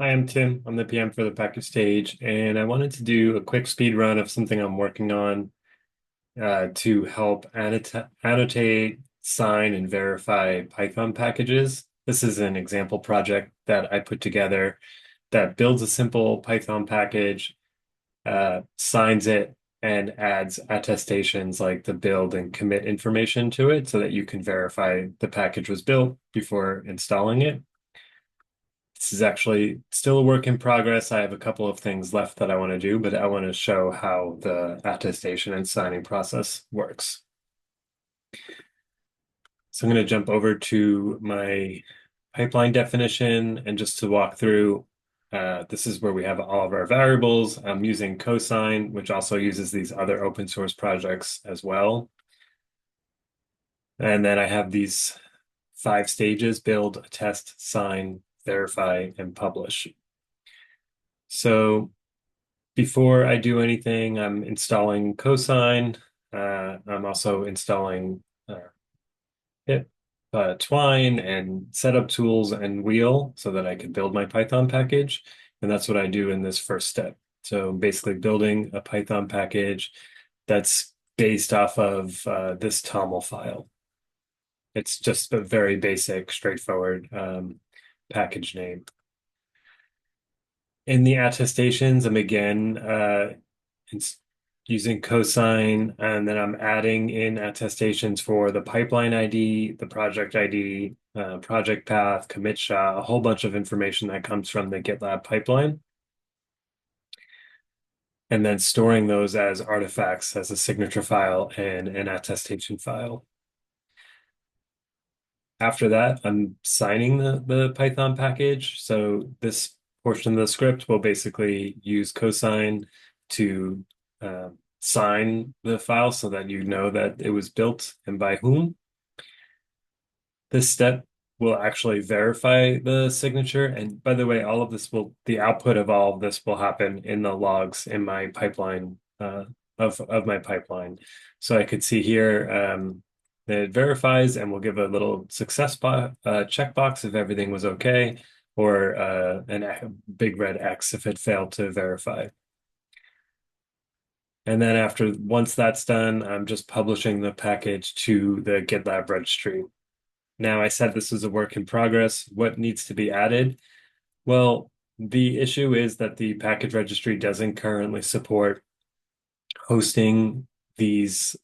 Hi, I'm Tim. I'm the PM for the package stage, and I wanted to do a quick speed run of something I'm working on to help annotate, sign, and verify Python packages. This is an example project that I put together that builds a simple Python package, signs it, and adds attestations like the build and commit information to it so that you can verify the package was built before installing it. This is actually still a work in progress. I have a couple of things left that I want to do, but I want to show how the attestation and signing process works. So I'm going to jump over to my pipeline definition and just to walk through, this is where we have all of our variables. I'm using Cosine, which also uses these other open source projects as well. And then I have these 5 stages: build, attest, sign, verify, and publish. So before I do anything, I'm installing Cosine. I'm also installing pip, twine, and setup tools and wheel so that I can build my Python package. And that's what I do in this first step. So basically building a Python package that's based off of this TOML file. It's just a very basic, straightforward package name. In the attestations, I'm again it's using cosine, and then I'm adding in attestations for the pipeline ID, the project ID, project path, commit SHA, a whole bunch of information that comes from the GitLab pipeline, and then storing those as artifacts as a signature file and an attestation file. After that, I'm signing the Python package. So this portion of the script will basically use cosine to sign the file so that you know that it was built and by whom. This step will actually verify the signature. And by the way, the output of all of this will happen in the logs in my pipeline, of my pipeline. So I could see here, that it verifies and will give a little success checkbox if everything was okay, or a big red X if it failed to verify. And then once that's done, I'm just publishing the package to the GitLab registry. Now, I said this is a work in progress. What needs to be added? Well, the issue is that the package registry doesn't currently support hosting these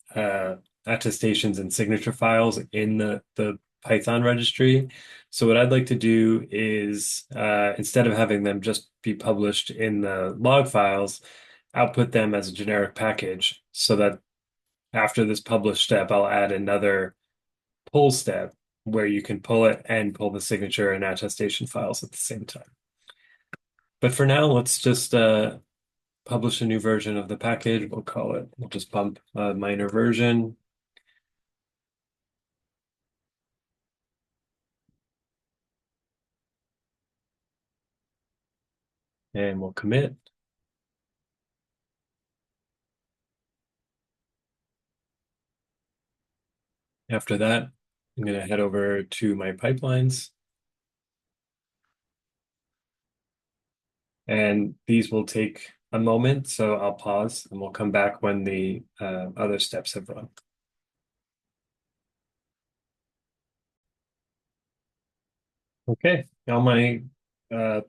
attestations and signature files in the Python registry. So what I'd like to do is, instead of having them just be published in the log files, output them as a generic package so that after this publish step, I'll add another pull step where you can pull it and pull the signature and attestation files at the same time. But for now, let's just publish a new version of the package. We'll just bump a minor version. And we'll commit. After that, I'm going to head over to my pipelines. And these will take a moment, so I'll pause and we'll come back when the other steps have run. Okay, now my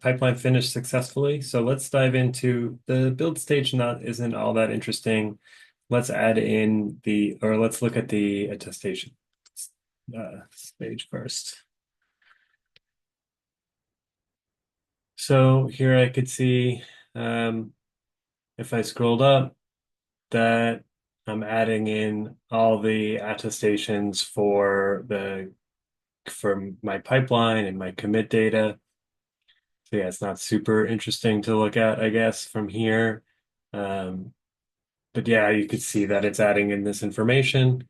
pipeline finished successfully. So let's dive into the build stage. Isn't all that interesting. Let's let's look at the attestation stage first. So here I could see, if I scrolled up, that I'm adding in all the attestations for my pipeline and my commit data. So yeah, it's not super interesting to look at, I guess, from here. Um, but yeah, you could see that it's adding in this information.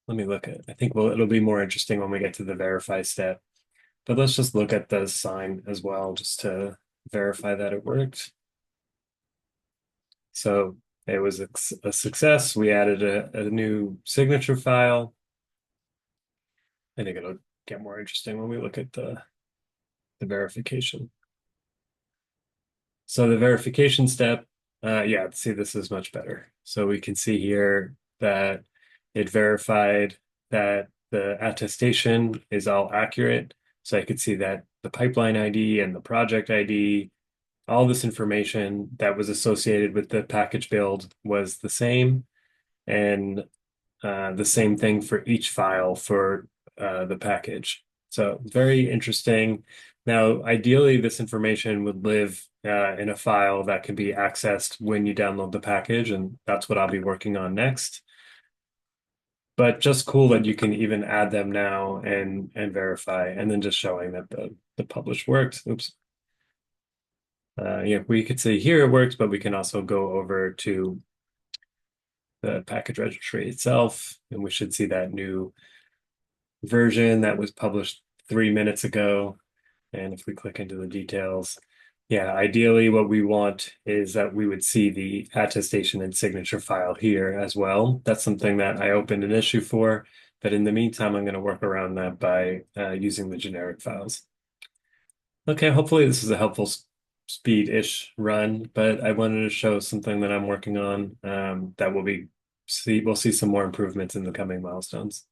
Let me look at, I think it'll be more interesting when we get to the verify step. But let's just look at the sign as well, just to verify that it worked. So it was a success. We added a new signature file. I think it'll get more interesting when we look at the verification. So the verification step, yeah, see, this is much better. So we can see here that it verified that the attestation is all accurate. So I could see that the pipeline ID and the project ID, all this information that was associated with the package build was the same. And the same thing for each file for the package. So very interesting. Now, ideally, this information would live in a file that can be accessed when you download the package, and that's what I'll be working on next. But just cool that you can even add them now and verify, and then just showing that the publish worked. Oops. Yeah, we could say here it works, but we can also go over to the package registry itself, and we should see that new version that was published 3 minutes ago. And if we click into the details, yeah, ideally what we want is that we would see the attestation and signature file here as well. That's something that I opened an issue for, but in the meantime, I'm going to work around that by using the generic files. Okay, hopefully this is a helpful speed-ish run, but I wanted to show something that I'm working on that we'll see some more improvements in the coming milestones.